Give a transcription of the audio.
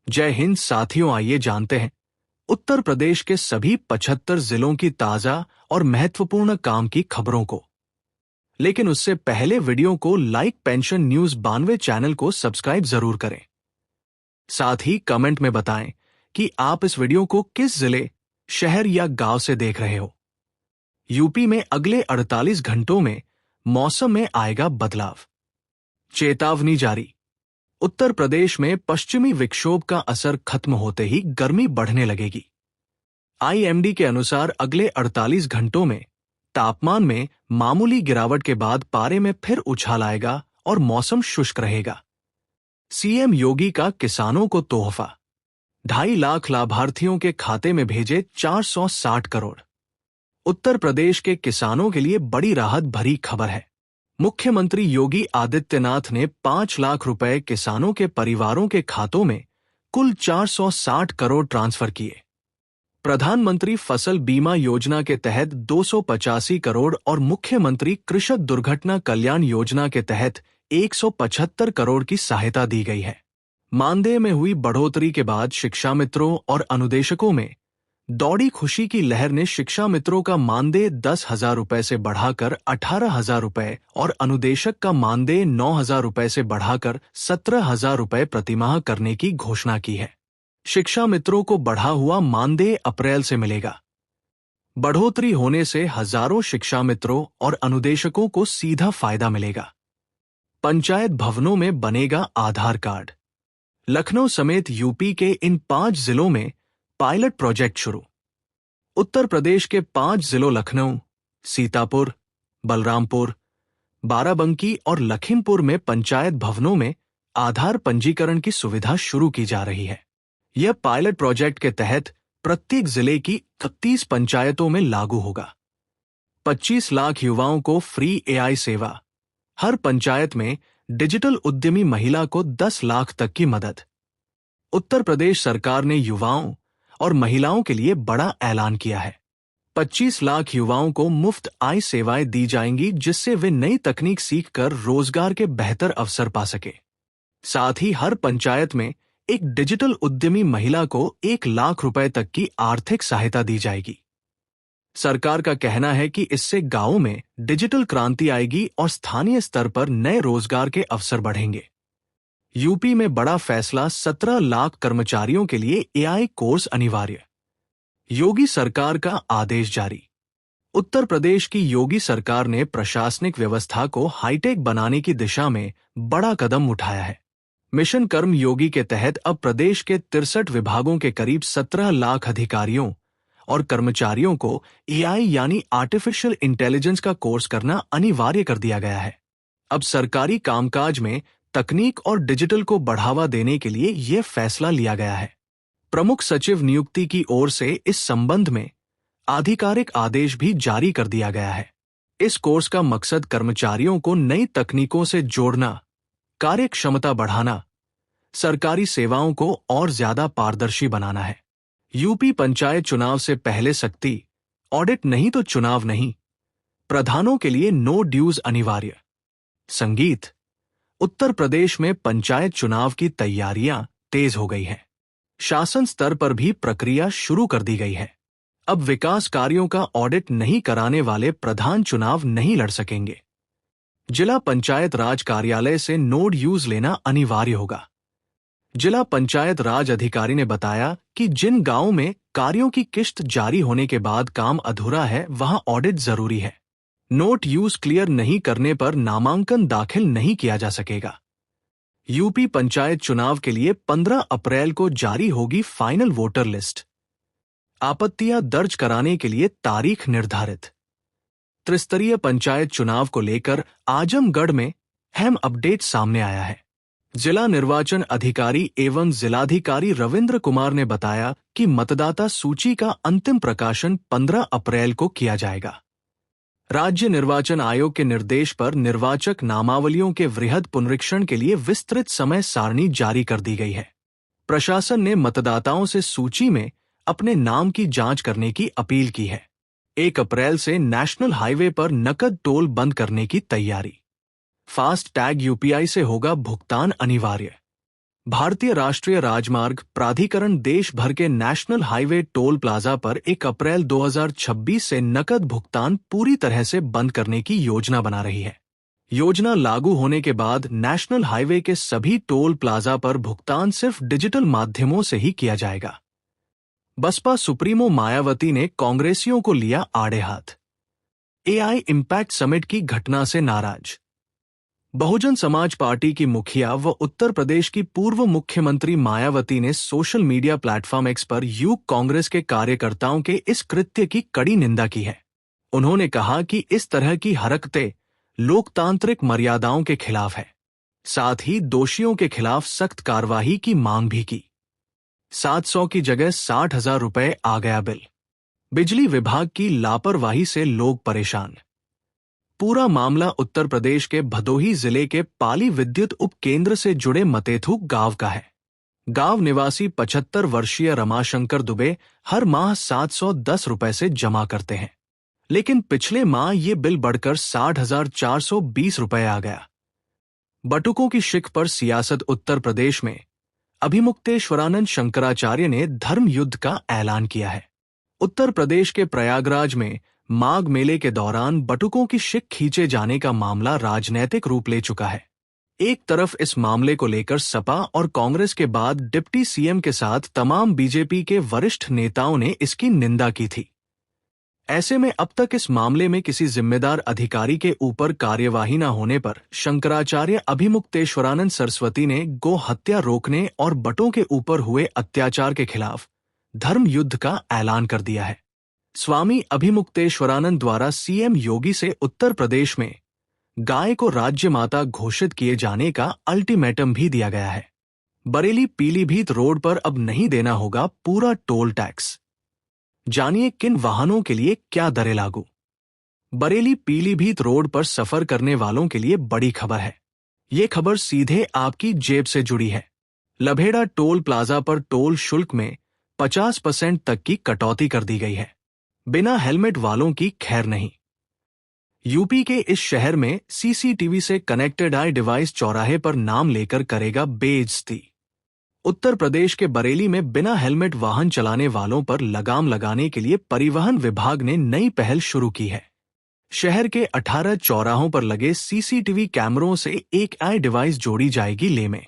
जय हिंद साथियों, आइए जानते हैं उत्तर प्रदेश के सभी 75 जिलों की ताजा और महत्वपूर्ण काम की खबरों को। लेकिन उससे पहले वीडियो को लाइक, पेंशन न्यूज 92 चैनल को सब्सक्राइब जरूर करें। साथ ही कमेंट में बताएं कि आप इस वीडियो को किस जिले, शहर या गांव से देख रहे हो। यूपी में अगले 48 घंटों में मौसम में आएगा बदलाव, चेतावनी जारी। उत्तर प्रदेश में पश्चिमी विक्षोभ का असर खत्म होते ही गर्मी बढ़ने लगेगी। आईएमडी के अनुसार अगले 48 घंटों में तापमान में मामूली गिरावट के बाद पारे में फिर उछाल आएगा और मौसम शुष्क रहेगा। सीएम योगी का किसानों को तोहफा, 2.5 लाख लाभार्थियों के खाते में भेजे 460 करोड़। उत्तर प्रदेश के किसानों के लिए बड़ी राहत भरी खबर है। मुख्यमंत्री योगी आदित्यनाथ ने 5 लाख रुपए किसानों के परिवारों के खातों में कुल 460 करोड़ ट्रांसफर किए। प्रधानमंत्री फसल बीमा योजना के तहत 285 करोड़ और मुख्यमंत्री कृषक दुर्घटना कल्याण योजना के तहत 175 करोड़ की सहायता दी गई है। मानदेय में हुई बढ़ोतरी के बाद शिक्षा मित्रों और अनुदेशकों में दौड़ी खुशी की लहर ने शिक्षा मित्रों का मानदेय 10,000 रुपए से बढ़ाकर 18,000 रुपए और अनुदेशक का मानदेय 9,000 रुपए से बढ़ाकर 17,000 रुपए प्रतिमाह करने की घोषणा की है। शिक्षा मित्रों को बढ़ा हुआ मानदेय अप्रैल से मिलेगा। बढ़ोतरी होने से हजारों शिक्षा मित्रों और अनुदेशकों को सीधा फायदा मिलेगा। पंचायत भवनों में बनेगा आधार कार्ड। लखनऊ समेत यूपी के इन 5 जिलों में पायलट प्रोजेक्ट शुरू। उत्तर प्रदेश के 5 जिलों लखनऊ, सीतापुर, बलरामपुर, बाराबंकी और लखीमपुर में पंचायत भवनों में आधार पंजीकरण की सुविधा शुरू की जा रही है। यह पायलट प्रोजेक्ट के तहत प्रत्येक जिले की 31 पंचायतों में लागू होगा। 25 लाख युवाओं को फ्री एआई सेवा। हर पंचायत में डिजिटल उद्यमी महिला को 10 लाख तक की मदद। उत्तर प्रदेश सरकार ने युवाओं और महिलाओं के लिए बड़ा ऐलान किया है। 25 लाख युवाओं को मुफ्त आई सेवाएं दी जाएंगी, जिससे वे नई तकनीक सीखकर रोजगार के बेहतर अवसर पा सके। साथ ही हर पंचायत में एक डिजिटल उद्यमी महिला को 1 लाख रुपए तक की आर्थिक सहायता दी जाएगी। सरकार का कहना है कि इससे गांवों में डिजिटल क्रांति आएगी और स्थानीय स्तर पर नए रोजगार के अवसर बढ़ेंगे। यूपी में बड़ा फैसला, 17 लाख कर्मचारियों के लिए एआई कोर्स अनिवार्य। योगी सरकार का आदेश जारी। उत्तर प्रदेश की योगी सरकार ने प्रशासनिक व्यवस्था को हाईटेक बनाने की दिशा में बड़ा कदम उठाया है। मिशन कर्म योगी के तहत अब प्रदेश के 63 विभागों के करीब 17 लाख अधिकारियों और कर्मचारियों को एआई यानी आर्टिफिशियल इंटेलिजेंस का कोर्स करना अनिवार्य कर दिया गया है। अब सरकारी कामकाज में तकनीक और डिजिटल को बढ़ावा देने के लिए यह फैसला लिया गया है। प्रमुख सचिव नियुक्ति की ओर से इस संबंध में आधिकारिक आदेश भी जारी कर दिया गया है। इस कोर्स का मकसद कर्मचारियों को नई तकनीकों से जोड़ना, कार्य क्षमता बढ़ाना, सरकारी सेवाओं को और ज्यादा पारदर्शी बनाना है। यूपी पंचायत चुनाव से पहले सख्ती, ऑडिट नहीं तो चुनाव नहीं। प्रधानों के लिए नो ड्यूज अनिवार्य। संगीत। उत्तर प्रदेश में पंचायत चुनाव की तैयारियां तेज हो गई हैं। शासन स्तर पर भी प्रक्रिया शुरू कर दी गई है। अब विकास कार्यों का ऑडिट नहीं कराने वाले प्रधान चुनाव नहीं लड़ सकेंगे। जिला पंचायत राज कार्यालय से नो ड्यूज लेना अनिवार्य होगा। जिला पंचायत राज अधिकारी ने बताया कि जिन गांवों में कार्यों की किश्त जारी होने के बाद काम अधूरा है, वहां ऑडिट जरूरी है। नोट यूज क्लियर नहीं करने पर नामांकन दाखिल नहीं किया जा सकेगा। यूपी पंचायत चुनाव के लिए 15 अप्रैल को जारी होगी फाइनल वोटर लिस्ट। आपत्तियां दर्ज कराने के लिए तारीख निर्धारित। त्रिस्तरीय पंचायत चुनाव को लेकर आजमगढ़ में अहम अपडेट सामने आया है। जिला निर्वाचन अधिकारी एवं जिलाधिकारी रविंद्र कुमार ने बताया कि मतदाता सूची का अंतिम प्रकाशन 15 अप्रैल को किया जाएगा। राज्य निर्वाचन आयोग के निर्देश पर निर्वाचक नामावलियों के वृहद पुनरीक्षण के लिए विस्तृत समय सारणी जारी कर दी गई है। प्रशासन ने मतदाताओं से सूची में अपने नाम की जांच करने की अपील की है। 1 अप्रैल से नेशनल हाईवे पर नकद टोल बंद करने की तैयारी। फास्ट टैग यूपीआई से होगा भुगतान अनिवार्य। भारतीय राष्ट्रीय राजमार्ग प्राधिकरण देश भर के नेशनल हाईवे टोल प्लाजा पर 1 अप्रैल 2026 से नकद भुगतान पूरी तरह से बंद करने की योजना बना रही है। योजना लागू होने के बाद नेशनल हाईवे के सभी टोल प्लाजा पर भुगतान सिर्फ डिजिटल माध्यमों से ही किया जाएगा। बसपा सुप्रीमो मायावती ने कांग्रेसियों को लिया आड़े हाथ। एआई इम्पैक्ट समिट की घटना से नाराज। बहुजन समाज पार्टी की मुखिया व उत्तर प्रदेश की पूर्व मुख्यमंत्री मायावती ने सोशल मीडिया प्लेटफॉर्म एक्स पर यूथ कांग्रेस के कार्यकर्ताओं के इस कृत्य की कड़ी निंदा की है। उन्होंने कहा कि इस तरह की हरकतें लोकतांत्रिक मर्यादाओं के खिलाफ है। साथ ही दोषियों के खिलाफ सख्त कार्रवाई की मांग भी की। 700 की जगह 60,000 रुपए आ गया बिल। बिजली विभाग की लापरवाही से लोग परेशान। पूरा मामला उत्तर प्रदेश के भदोही जिले के पाली विद्युत उपकेंद्र से जुड़े मतेथु गांव का है। गांव निवासी 75 वर्षीय रमाशंकर दुबे हर माह 710 रुपए से जमा करते हैं, लेकिन पिछले माह ये बिल बढ़कर 60,420 रुपए आ गया। बटुकों की शिक पर सियासत। उत्तर प्रदेश में अभिमुक्तेश्वरानंद शंकराचार्य ने धर्म युद्ध का ऐलान किया है। उत्तर प्रदेश के प्रयागराज में माघ मेले के दौरान बटुकों की शिक खींचे जाने का मामला राजनैतिक रूप ले चुका है। एक तरफ इस मामले को लेकर सपा और कांग्रेस के बाद डिप्टी सीएम के साथ तमाम बीजेपी के वरिष्ठ नेताओं ने इसकी निंदा की थी। ऐसे में अब तक इस मामले में किसी जिम्मेदार अधिकारी के ऊपर कार्यवाही न होने पर शंकराचार्य अभिमुक्तेश्वरानंद सरस्वती ने गो हत्या रोकने और बटों के ऊपर हुए अत्याचार के खिलाफ धर्म युद्ध का ऐलान कर दिया है। स्वामी अभिमुक्तेश्वरानंद द्वारा सीएम योगी से उत्तर प्रदेश में गाय को राज्य माता घोषित किए जाने का अल्टीमेटम भी दिया गया है। बरेली पीलीभीत रोड पर अब नहीं देना होगा पूरा टोल टैक्स। जानिए किन वाहनों के लिए क्या दरें लागू। बरेली पीलीभीत रोड पर सफर करने वालों के लिए बड़ी खबर है। ये खबर सीधे आपकी जेब से जुड़ी है। लभेड़ा टोल प्लाजा पर टोल शुल्क में 50% तक की कटौती कर दी गई है। बिना हेलमेट वालों की खैर नहीं। यूपी के इस शहर में सीसीटीवी से कनेक्टेड आई डिवाइस चौराहे पर नाम लेकर करेगा बेइज्जती। उत्तर प्रदेश के बरेली में बिना हेलमेट वाहन चलाने वालों पर लगाम लगाने के लिए परिवहन विभाग ने नई पहल शुरू की है। शहर के 18 चौराहों पर लगे सीसीटीवी कैमरों से एक आई डिवाइस जोड़ी जाएगी ले में।